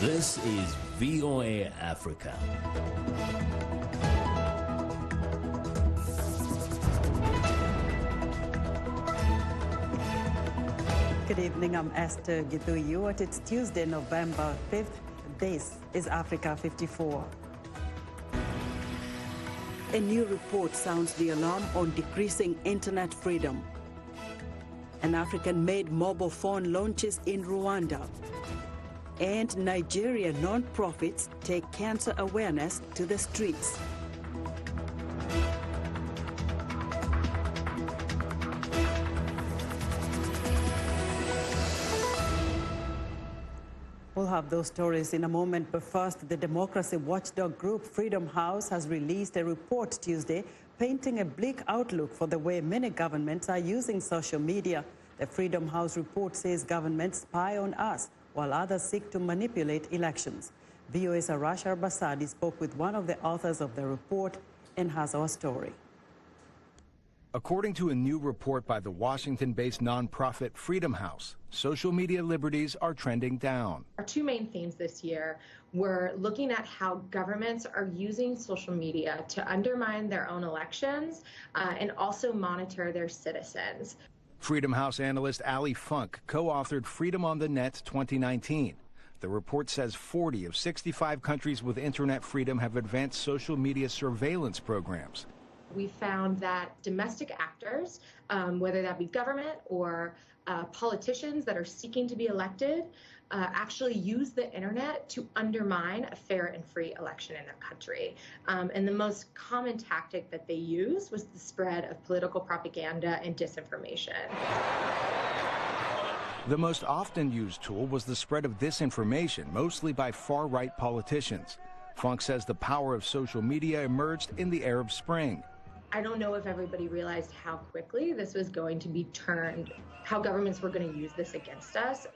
This is VOA Africa. Good evening, I'm Esther Githuyu. It's Tuesday, November 5th. This is Africa 54. A new report sounds the alarm on decreasing internet freedom. An African-made mobile phone launches in Rwanda. And Nigeria non-profits take cancer awareness to the streets. We'll have those stories in a moment, but first, the democracy watchdog group Freedom House has released a report Tuesday painting a bleak outlook for the way many governments are using social media. The Freedom House report says governments spy on us, while others seek to manipulate elections. VOA's Arash Arbasadi spoke with one of the authors of the report and has our story. According to a new report by the Washington-based nonprofit Freedom House, social media liberties are trending down. Our two main themes this year were looking at how governments are using social media to undermine their own elections and also monitor their citizens. Freedom House analyst Ali Funk co-authored Freedom on the Net 2019. The report says 40 of 65 countries with internet freedom have advanced social media surveillance programs. We found that domestic actors, whether that be government or politicians that are seeking to be elected, actually use the internet to undermine a fair and free election in their country. And the most common tactic that they used was the spread of political propaganda and disinformation. The most often used tool was the spread of disinformation, mostly by far-right politicians. Funk says the power of social media emerged in the Arab Spring. I don't know if everybody realized how quickly this was going to be turned, how governments were going to use this against us.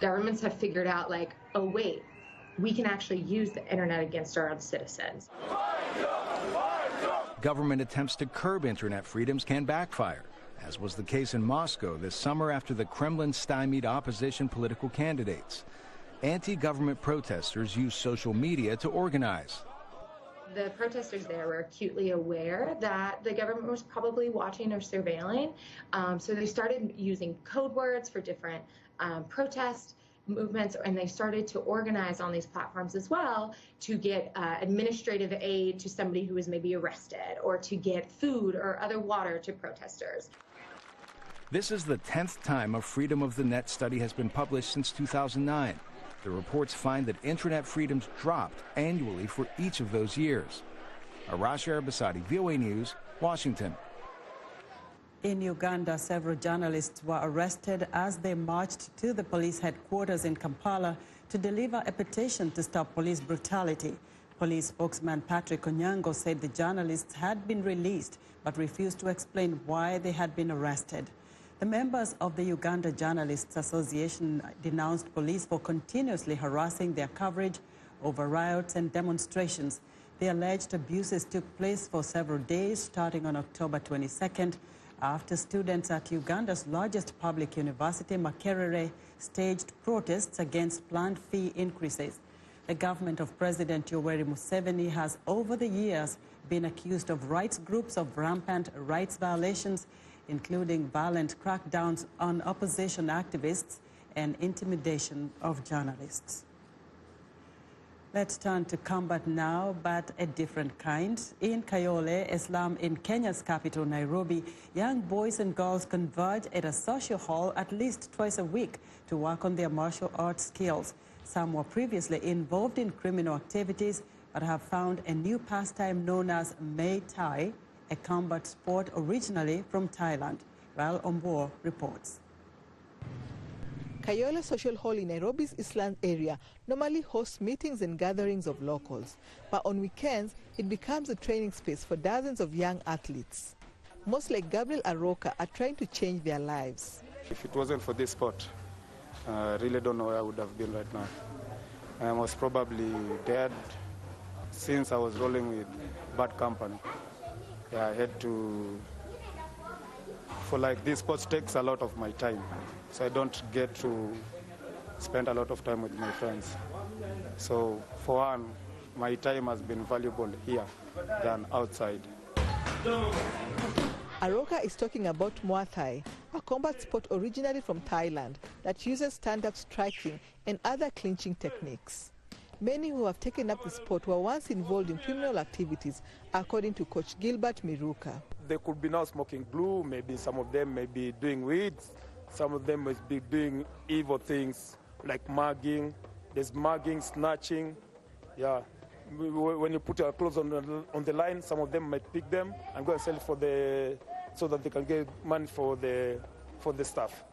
Governments have figured out, like, oh, wait, we can actually use the internet against our own citizens. Government attempts to curb internet freedoms can backfire, as was the case in Moscow this summer after the Kremlin stymied opposition political candidates. Anti-government protesters used social media to organize. The protesters there were acutely aware that the government was probably watching or surveilling, so they started using code words for different protest movements, and they started to organize on these platforms as well to get administrative aid to somebody who was maybe arrested, or to get food or other water to protesters. This is the 10th time a Freedom of the Net study has been published since 2009. The reports find that internet freedoms dropped annually for each of those years. Arash Arbasadi, VOA News, Washington. In Uganda, several journalists were arrested as they marched to the police headquarters in Kampala to deliver a petition to stop police brutality. Police spokesman Patrick Onyango said the journalists had been released but refused to explain why they had been arrested. The members of the Uganda Journalists Association denounced police for continuously harassing their coverage over riots and demonstrations. The alleged abuses took place for several days, starting on October 22nd, after students at Uganda's largest public university, Makerere, staged protests against planned fee increases. The government of President Yoweri Museveni has, over the years, been accused of rights groups of rampant rights violations, including violent crackdowns on opposition activists and intimidation of journalists. Let's turn to combat now, but a different kind. In Kayole, Islam in Kenya's capital, Nairobi, young boys and girls converge at a social hall at least twice a week to work on their martial arts skills. Some were previously involved in criminal activities, but have found a new pastime known as Muay Thai, a combat sport originally from Thailand. Ral Ombo reports. Kayole Social Hall in Nairobi's Eastland area normally hosts meetings and gatherings of locals, but on weekends it becomes a training space for dozens of young athletes. Most like Gabriel Aroka are trying to change their lives. If it wasn't for this sport, I really don't know where I would have been right now. I was probably dead since I was rolling with bad company. Yeah, I had to, for like this sports takes a lot of my time, so I don't get to spend a lot of time with my friends. So for one, my time has been valuable here than outside. Aroka is talking about Muay Thai, a combat sport originally from Thailand that uses stand-up striking and other clinching techniques. Many who have taken up the sport were once involved in criminal activities, according to Coach Gilbert Miruka. They could be now smoking blue, maybe some of them may be doing weeds, some of them must be doing evil things like mugging. There's mugging, snatching, yeah. When you put your clothes on the line, some of them might pick them and go and sell it so that they can get money for the stuff.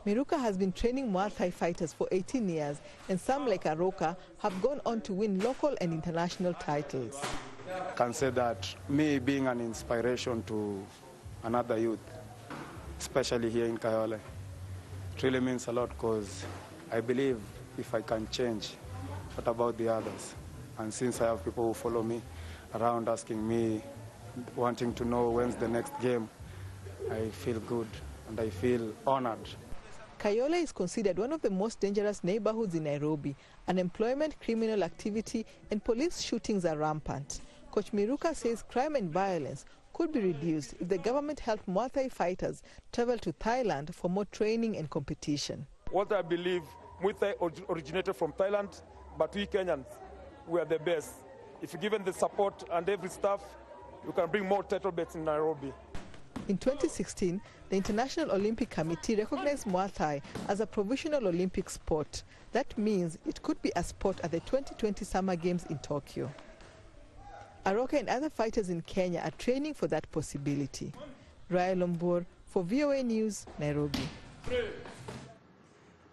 Miruka has been training Muay Thai fighters for 18 years, and some like Aroka have gone on to win local and international titles. I can say that me being an inspiration to another youth, especially here in Kayole, it really means a lot, because I believe if I can change, what about the others? And since I have people who follow me around asking me, wanting to know when's the next game, I feel good and I feel honored. Kayole is considered one of the most dangerous neighborhoods in Nairobi. Unemployment, criminal activity, and police shootings are rampant. Coach Miruka says crime and violence could be reduced if the government helped Muay Thai fighters travel to Thailand for more training and competition. What I believe, Muay Thai originated from Thailand, but we Kenyans, we are the best. If you're given the support and every stuff, you can bring more title belts in Nairobi. In 2016, the International Olympic Committee recognized Muay Thai as a provisional Olympic sport. That means it could be a sport at the 2020 Summer Games in Tokyo. Aroka and other fighters in Kenya are training for that possibility. Raya Lombor for VOA News, Nairobi.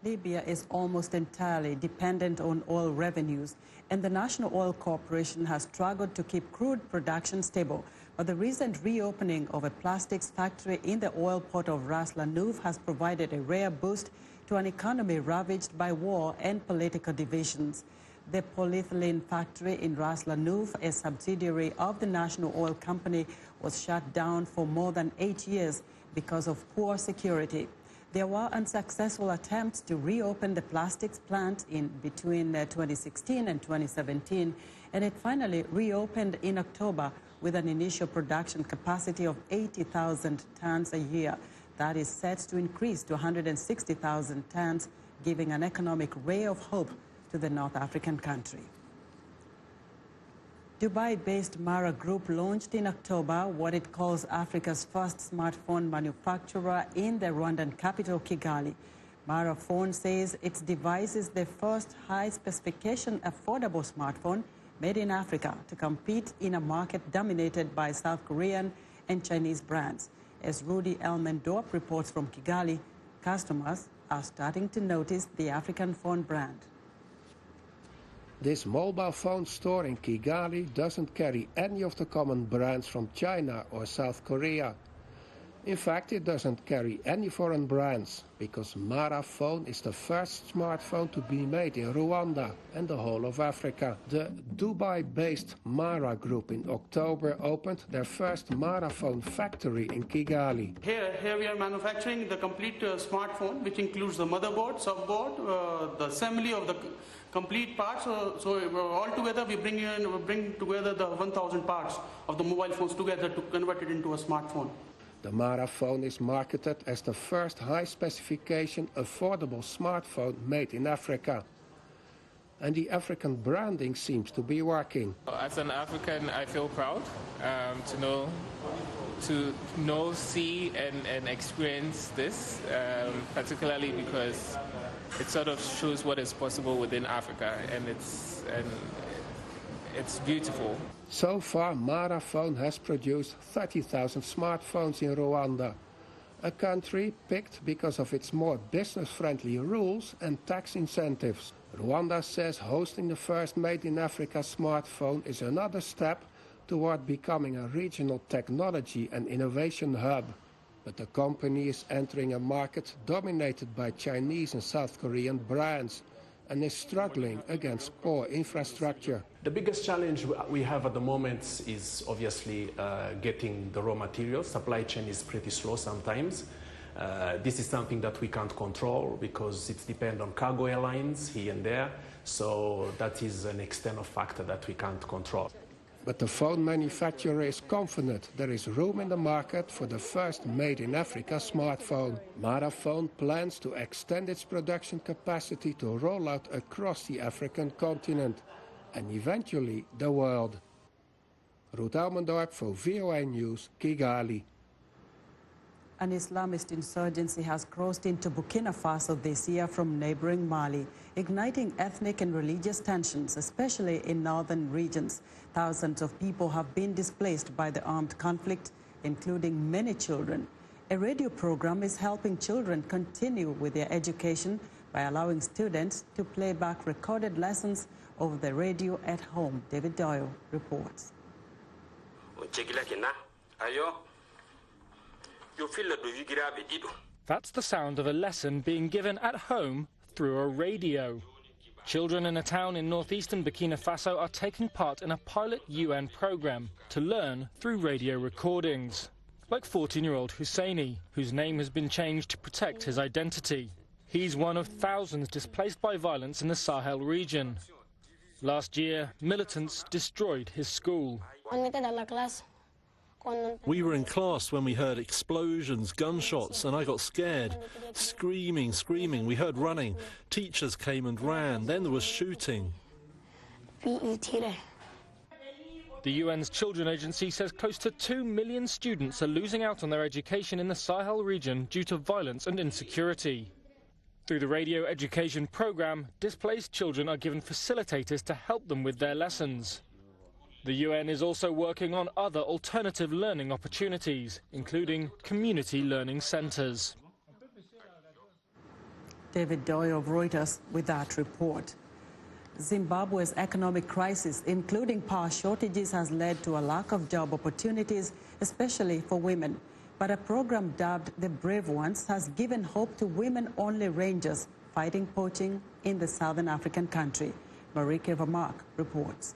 Libya is almost entirely dependent on oil revenues, and the National Oil Corporation has struggled to keep crude production stable. But the recent reopening of a plastics factory in the oil port of Ras Lanuf has provided a rare boost to an economy ravaged by war and political divisions. The polyethylene factory in Ras Lanuf, a subsidiary of the National Oil Company, was shut down for more than 8 years because of poor security. There were unsuccessful attempts to reopen the plastics plant in between 2016 and 2017, and it finally reopened in October with an initial production capacity of 80,000 tons a year. That is set to increase to 160,000 tons, giving an economic ray of hope to the North African country. Dubai-based Mara Group launched in October what it calls Africa's first smartphone manufacturer in the Rwandan capital, Kigali. Mara Phone says its device is the first high-specification affordable smartphone made in Africa to compete in a market dominated by South Korean and Chinese brands. As Rudy Elmendorp reports from Kigali, customers are starting to notice the African phone brand. This mobile phone store in Kigali doesn't carry any of the common brands from China or South Korea. In fact, it doesn't carry any foreign brands, because Mara Phone is the first smartphone to be made in Rwanda and the whole of Africa. The Dubai-based Mara Group in October opened their first Mara Phone factory in Kigali. Here we are manufacturing the complete smartphone, which includes the motherboard, subboard, the assembly of the complete parts. So all together we bring together the 1,000 parts of the mobile phones together to convert it into a smartphone. The Mara Phone is marketed as the first high-specification, affordable smartphone made in Africa. And the African branding seems to be working. As an African, I feel proud to know, see, and experience this, particularly because it sort of shows what is possible within Africa, and it's beautiful. So far, Mara Phone has produced 30,000 smartphones in Rwanda, a country picked because of its more business-friendly rules and tax incentives. Rwanda says hosting the first made-in-Africa smartphone is another step toward becoming a regional technology and innovation hub. But the company is entering a market dominated by Chinese and South Korean brands and is struggling against poor infrastructure. The biggest challenge we have at the moment is obviously getting the raw materials. Supply chain is pretty slow sometimes. This is something that we can't control because it depends on cargo airlines here and there. So that is an external factor that we can't control. But the phone manufacturer is confident there is room in the market for the first made-in-Africa smartphone. Marafone plans to extend its production capacity to roll out across the African continent and eventually the world. Ruud Almendorp for VOA News, Kigali. An Islamist insurgency has crossed into Burkina Faso this year from neighboring Mali, igniting ethnic and religious tensions, especially in northern regions. Thousands of people have been displaced by the armed conflict, including many children. A radio program is helping children continue with their education by allowing students to play back recorded lessons over the radio at home. David Doyle reports. That's the sound of a lesson being given at home through a radio. Children in a town in northeastern Burkina Faso are taking part in a pilot UN program to learn through radio recordings. Like 14-year-old Husseini, whose name has been changed to protect his identity. He's one of thousands displaced by violence in the Sahel region. Last year, militants destroyed his school. We were in class when we heard explosions, gunshots, and I got scared. Screaming. We heard running. Teachers came and ran. Then there was shooting. The UN's Children Agency says close to 2 million students are losing out on their education in the Sahel region due to violence and insecurity. Through the radio education program, displaced children are given facilitators to help them with their lessons. The UN is also working on other alternative learning opportunities, including community learning centres. David Doyle of Reuters with that report. Zimbabwe's economic crisis, including power shortages, has led to a lack of job opportunities, especially for women. But a program dubbed The Brave Ones has given hope to women-only rangers fighting poaching in the southern African country. Marike Vermark reports.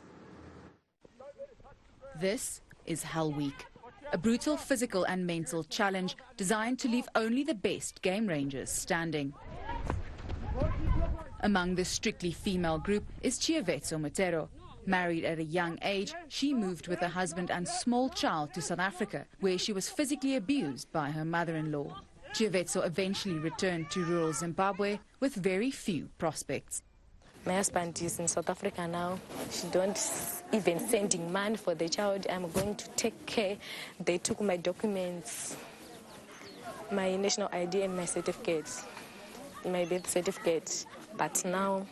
This is Hell Week, a brutal physical and mental challenge designed to leave only the best game rangers standing. Among the strictly female group is Chiavetso Motero. Married at a young age, she moved with her husband and small child to South Africa, where she was physically abused by her mother-in-law. Chiavetso eventually returned to rural Zimbabwe with very few prospects. My husband is in South Africa now. She don't even sending money for the child. I'm going to take care. They took my documents, my national ID and my certificates, my birth certificate. But now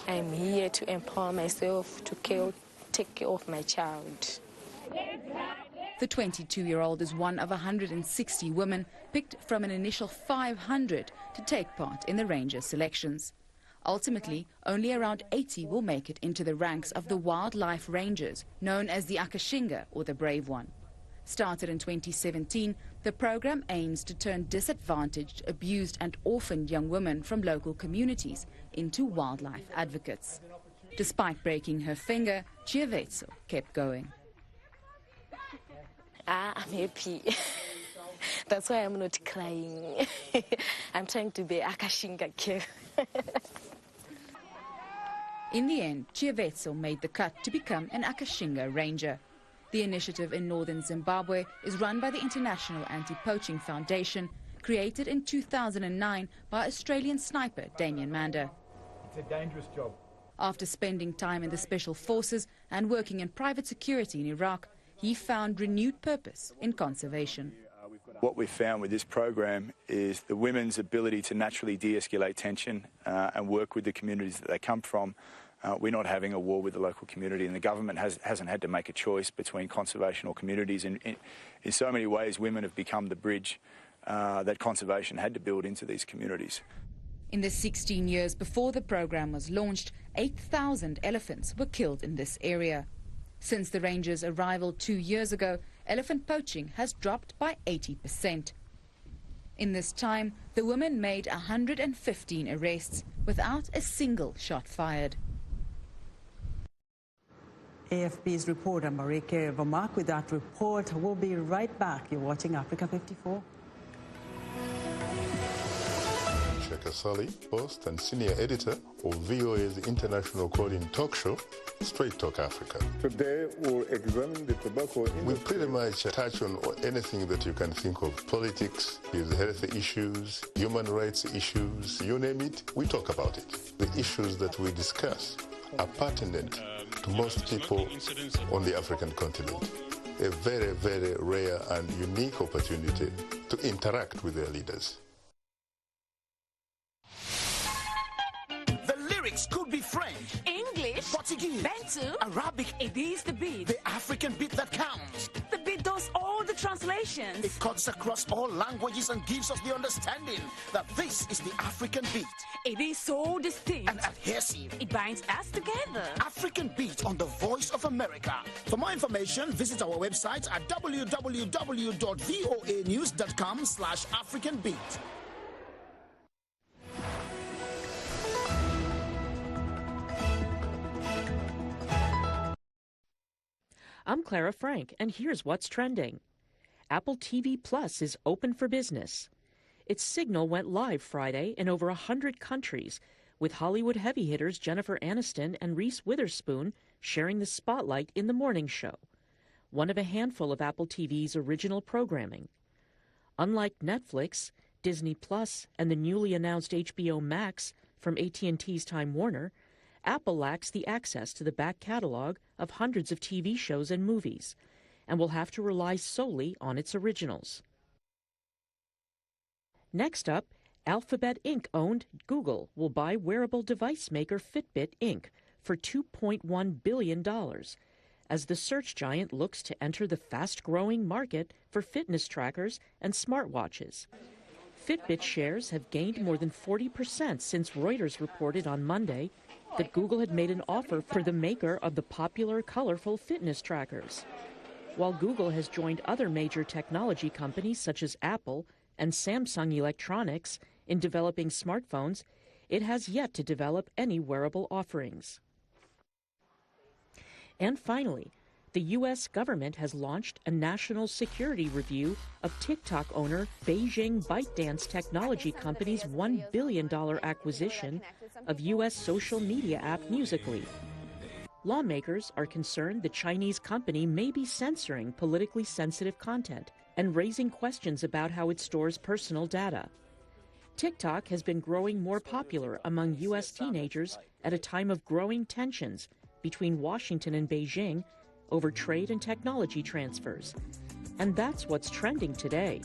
I'm here to empower myself to take care of my child. The 22-year-old is one of 160 women picked from an initial 500 to take part in the Ranger selections. Ultimately, only around 80 will make it into the ranks of the Wildlife Rangers, known as the Akashinga or the Brave One. Started in 2017, the program aims to turn disadvantaged, abused and orphaned young women from local communities into wildlife advocates. Despite breaking her finger, Chiavetso kept going. I'm happy. That's why I'm not crying. I'm trying to be Akashinga kid. In the end, Chiavetso made the cut to become an Akashinga Ranger. The initiative in northern Zimbabwe is run by the International Anti-Poaching Foundation, created in 2009 by Australian sniper Damien Mander. It's a dangerous job. After spending time in the Special Forces and working in private security in Iraq, he found renewed purpose in conservation. What we've found with this program is the women's ability to naturally de-escalate tension and work with the communities that they come from. We're not having a war with the local community, and the government hasn't had to make a choice between conservation or communities. In so many ways, women have become the bridge that conservation had to build into these communities. In the 16 years before the program was launched, 8,000 elephants were killed in this area. Since the Rangers' arrival 2 years ago, elephant poaching has dropped by 80%. In this time, the women made 115 arrests without a single shot fired. AFP's reporter Marike Vermark with that report. We'll be right back. You're watching Africa 54. Aisha Kasali, host and senior editor of VOA's international call-in talk show, Straight Talk Africa. Today we'll examine the tobacco industry. We pretty much touch on anything that you can think of. Politics, health issues, human rights issues, you name it, we talk about it. The issues that we discuss are pertinent to most people on the African continent. A very, very rare and unique opportunity to interact with their leaders. The lyrics could be French, English, Portuguese, Bantu, Arabic. It is the beat. The African beat that counts. The beat does all the translations. It cuts across all languages and gives us the understanding that this is the African beat. It is so distinct and adhesive. It binds us together. African beat on the Voice of America. For more information, visit our website at www.voanews.com/AfricanBeat. I'm Clara Frank, and here's what's trending. Apple TV Plus is open for business. Its signal went live Friday in over 100 countries, with Hollywood heavy hitters Jennifer Aniston and Reese Witherspoon sharing the spotlight in the morning show, one of a handful of Apple TV's original programming. Unlike Netflix, Disney Plus, and the newly announced HBO Max from AT&T's Time Warner, Apple lacks the access to the back catalog of hundreds of TV shows and movies, and will have to rely solely on its originals. Next up, Alphabet Inc.-owned Google will buy wearable device maker Fitbit Inc. for $2.1 billion, as the search giant looks to enter the fast-growing market for fitness trackers and smartwatches. Fitbit shares have gained more than 40% since Reuters reported on Monday that Google had made an offer for the maker of the popular colorful fitness trackers. While Google has joined other major technology companies such as Apple and Samsung Electronics in developing smartphones, it has yet to develop any wearable offerings. And finally, the U.S. government has launched a national security review of TikTok owner Beijing ByteDance technology company's $1 billion acquisition of U.S. social media app Musical.ly. Lawmakers are concerned the Chinese company may be censoring politically sensitive content and raising questions about how it stores personal data. TikTok has been growing more popular among U.S. teenagers at a time of growing tensions between Washington and Beijing over trade and technology transfers. And that's what's trending today.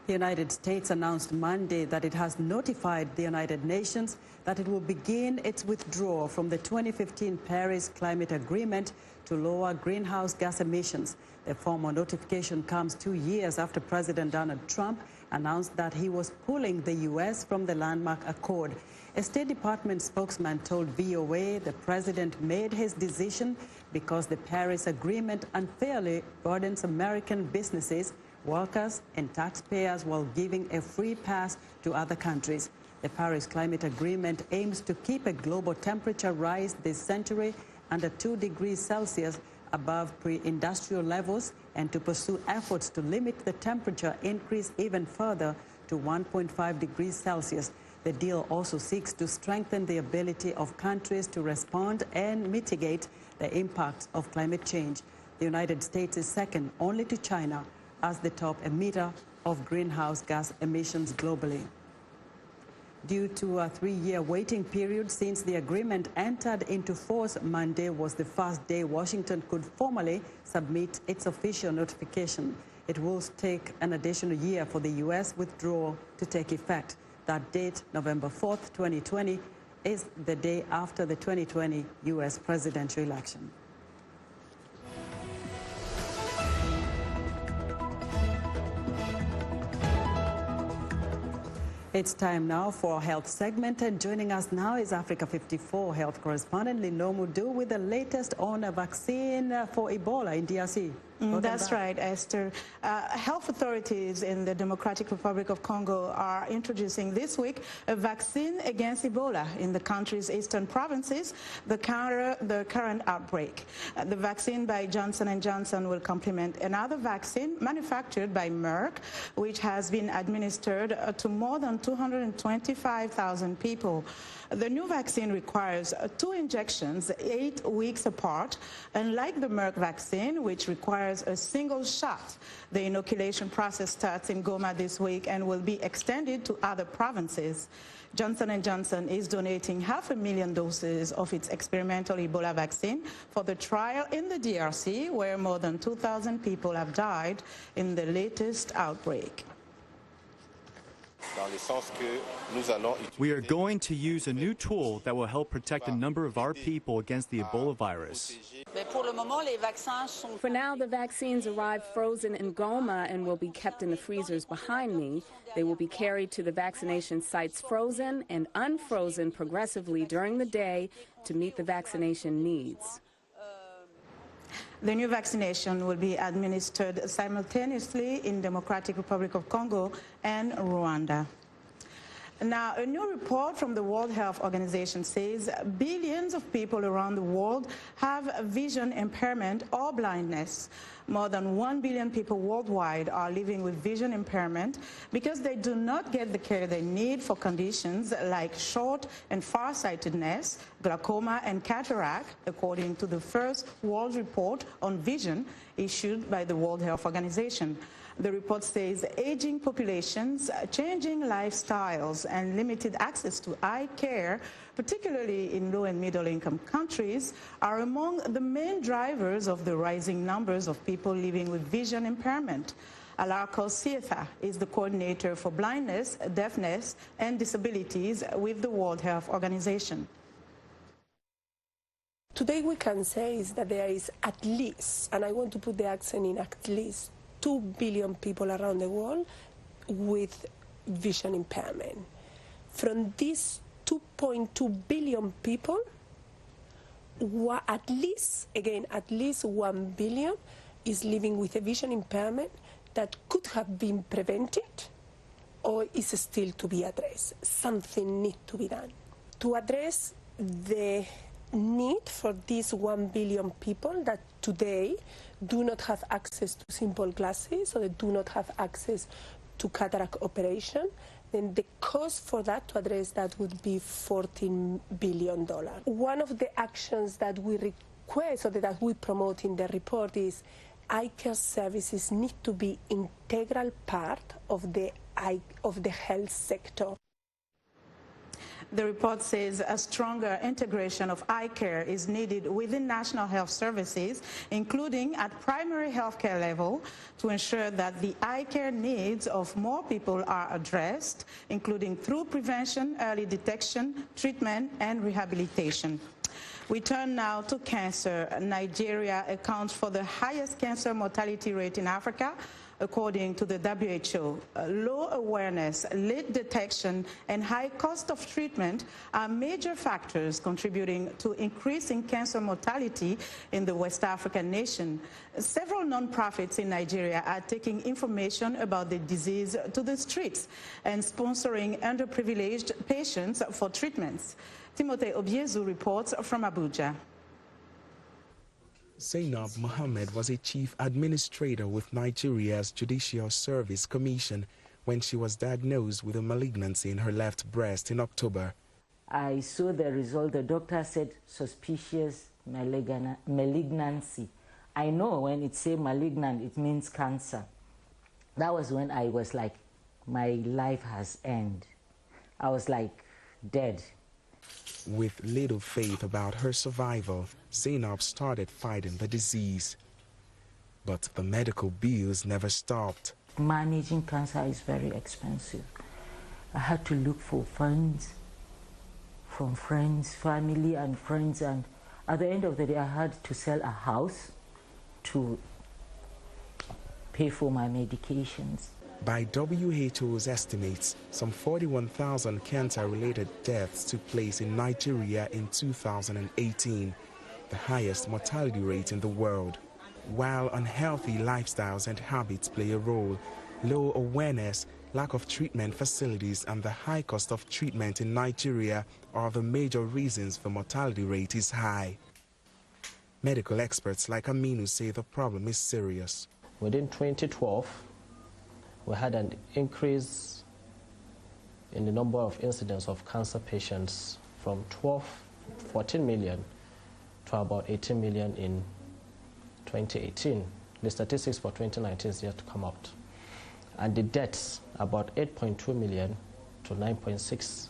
The United States announced Monday that it has notified the United Nations that it will begin its withdrawal from the 2015 Paris Climate Agreement to lower greenhouse gas emissions. The formal notification comes 2 years after President Donald Trump announced that he was pulling the U.S. from the landmark accord. A State Department spokesman told VOA the president made his decision because the Paris Agreement unfairly burdens American businesses, workers, and taxpayers while giving a free pass to other countries. The Paris Climate Agreement aims to keep a global temperature rise this century under 2 degrees Celsius above pre-industrial levels and to pursue efforts to limit the temperature increase even further to 1.5 degrees Celsius. The deal also seeks to strengthen the ability of countries to respond and mitigate the impacts of climate change. The United States is second only to China as the top emitter of greenhouse gas emissions globally. Due to a 3-year waiting period since the agreement entered into force, Monday was the first day Washington could formally submit its official notification. It will take an additional year for the U.S. withdrawal to take effect. That date, November 4th, 2020, is the day after the 2020 U.S. presidential election. It's time now for our health segment, and joining us now is A54 Health correspondent Lino Mudu with the latest on a vaccine for Ebola in DRC. That's right, Esther. Health authorities in the Democratic Republic of Congo are introducing this week a vaccine against Ebola in the country's eastern provinces, the current outbreak. The vaccine by Johnson & Johnson will complement another vaccine manufactured by Merck, which has been administered to more than 225,000 people. The new vaccine requires 2 injections 8 weeks apart, unlike the Merck vaccine, which requires a single shot. The inoculation process starts in Goma this week and will be extended to other provinces. Johnson & Johnson is donating 500,000 doses of its experimental Ebola vaccine for the trial in the DRC, where more than 2,000 people have died in the latest outbreak. We are going to use a new tool that will help protect a number of our people against the Ebola virus. For now, the vaccines arrive frozen in Goma and will be kept in the freezers behind me. They will be carried to the vaccination sites frozen and unfrozen progressively during the day to meet the vaccination needs. The new vaccination will be administered simultaneously in Democratic Republic of Congo and Rwanda. Now, a new report from the World Health Organization says billions of people around the world have vision impairment or blindness. More than 1 billion people worldwide are living with vision impairment because they do not get the care they need for conditions like short and farsightedness, glaucoma, and cataract, according to the first World Report on Vision issued by the World Health Organization. The report says aging populations, changing lifestyles, and limited access to eye care, particularly in low and middle income countries, are among the main drivers of the rising numbers of people living with vision impairment. Alarko Sietha is the coordinator for blindness, deafness, and disabilities with the World Health Organization. Today we can say is that there is at least, and I want to put the accent in at least, 2 billion people around the world with vision impairment. From these 2.2 billion people, at least 1 billion is living with a vision impairment that could have been prevented or is still to be addressed. Something needs to be done. To address the need for these 1 billion people that today do not have access to simple glasses or they do not have access to cataract operation, then the cost for that to address that would be $14 billion. One of the actions that we request or that we promote in the report is eye care services need to be integral part of the health sector. The report says a stronger integration of eye care is needed within national health services, including at primary health care level, to ensure that the eye care needs of more people are addressed, including through prevention, early detection, treatment, and rehabilitation. We turn now to cancer. Nigeria accounts for the highest cancer mortality rate in Africa, according to the WHO. Low awareness, late detection, and high cost of treatment are major factors contributing to increasing cancer mortality in the West African nation. Several non-profits in Nigeria are taking information about the disease to the streets and sponsoring underprivileged patients for treatments. Timothy Obiezu reports from Abuja. Zainab Mohammed was a chief administrator with Nigeria's Judicial Service Commission when she was diagnosed with a malignancy in her left breast in October. I saw the result. The doctor said suspicious malignancy. I know when it says malignant, it means cancer. That was when I was like, my life has ended. I was like dead. With little faith about her survival, Zainab started fighting the disease. But the medical bills never stopped. Managing cancer is very expensive. I had to look for funds from friends, family and friends, and at the end of the day I had to sell a house to pay for my medications. By WHO's estimates, some 41,000 cancer-related deaths took place in Nigeria in 2018, the highest mortality rate in the world. While unhealthy lifestyles and habits play a role, low awareness, lack of treatment facilities, and the high cost of treatment in Nigeria are the major reasons the mortality rate is high. Medical experts like Aminu say the problem is serious. Within 2012, we had an increase in the number of incidents of cancer patients from 14 million to about 18 million in 2018. The statistics for 2019 is yet to come out. And the deaths, about 8.2 million to 9.6.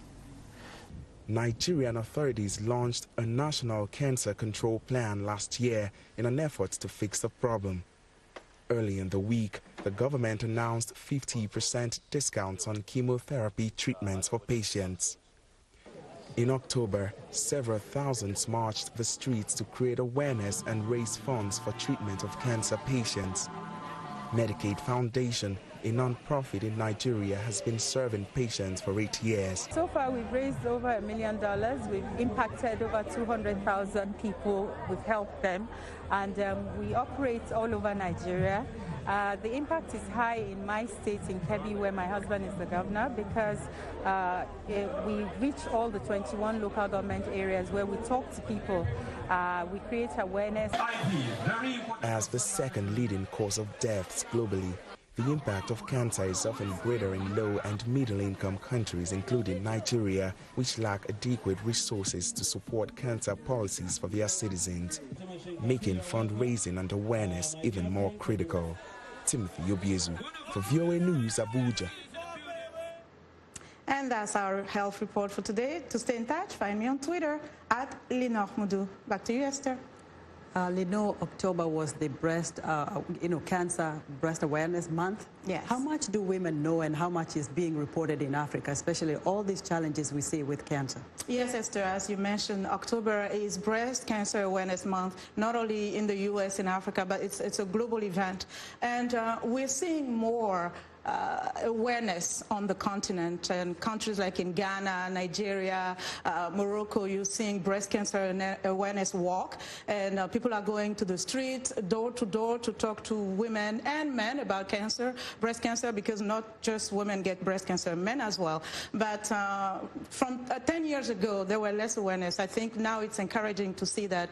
Nigerian authorities launched a national cancer control plan last year in an effort to fix the problem. Early in the week, the government announced 50% discounts on chemotherapy treatments for patients. In October, several thousands marched the streets to create awareness and raise funds for treatment of cancer patients. Medicaid Foundation, a non-profit in Nigeria, has been serving patients for 8 years. So far, we've raised over $1 million. We've impacted over 200,000 people. We've helped them, and we operate all over Nigeria. The impact is high in my state, in Kebbi, where my husband is the governor, because we reach all the 21 local government areas where we talk to people. We create awareness. As the second leading cause of deaths globally, the impact of cancer is often greater in low and middle-income countries, including Nigeria, which lack adequate resources to support cancer policies for their citizens, making fundraising and awareness even more critical. Timothy Obiezu for VOA News, Abuja. And that's our health report for today. To stay in touch, find me on Twitter at Linor Mudu. Back to you, Esther. Linor, October was the cancer breast awareness month. Yes. How much do women know, and how much is being reported in Africa, especially all these challenges we see with cancer? Yes, Esther, as you mentioned, October is Breast Cancer Awareness Month, not only in the U.S. and Africa, but it's a global event. And we're seeing more awareness on the continent, and countries like in Ghana, Nigeria, Morocco, you're seeing breast cancer awareness walk, and people are going to the streets, door to door, to talk to women and men about breast cancer, because not just women get breast cancer, men as well. But from 10 years ago, there were less awareness. I think now it's encouraging to see that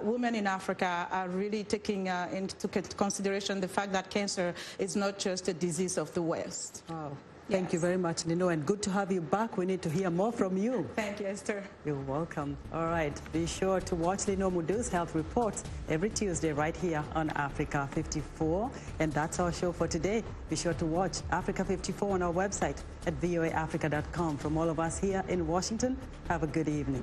women in Africa are really taking into consideration the fact that cancer is not just a disease of the West. Wow. Thank you very much, Linor, and good to have you back. We need to hear more from you. Thank you, Esther. You're welcome. All right, be sure to watch Linor Mudu's health reports every Tuesday right here on Africa 54. And that's our show for today. Be sure to watch Africa 54 on our website at voaafrica.com. From all of us here in Washington, have a good evening.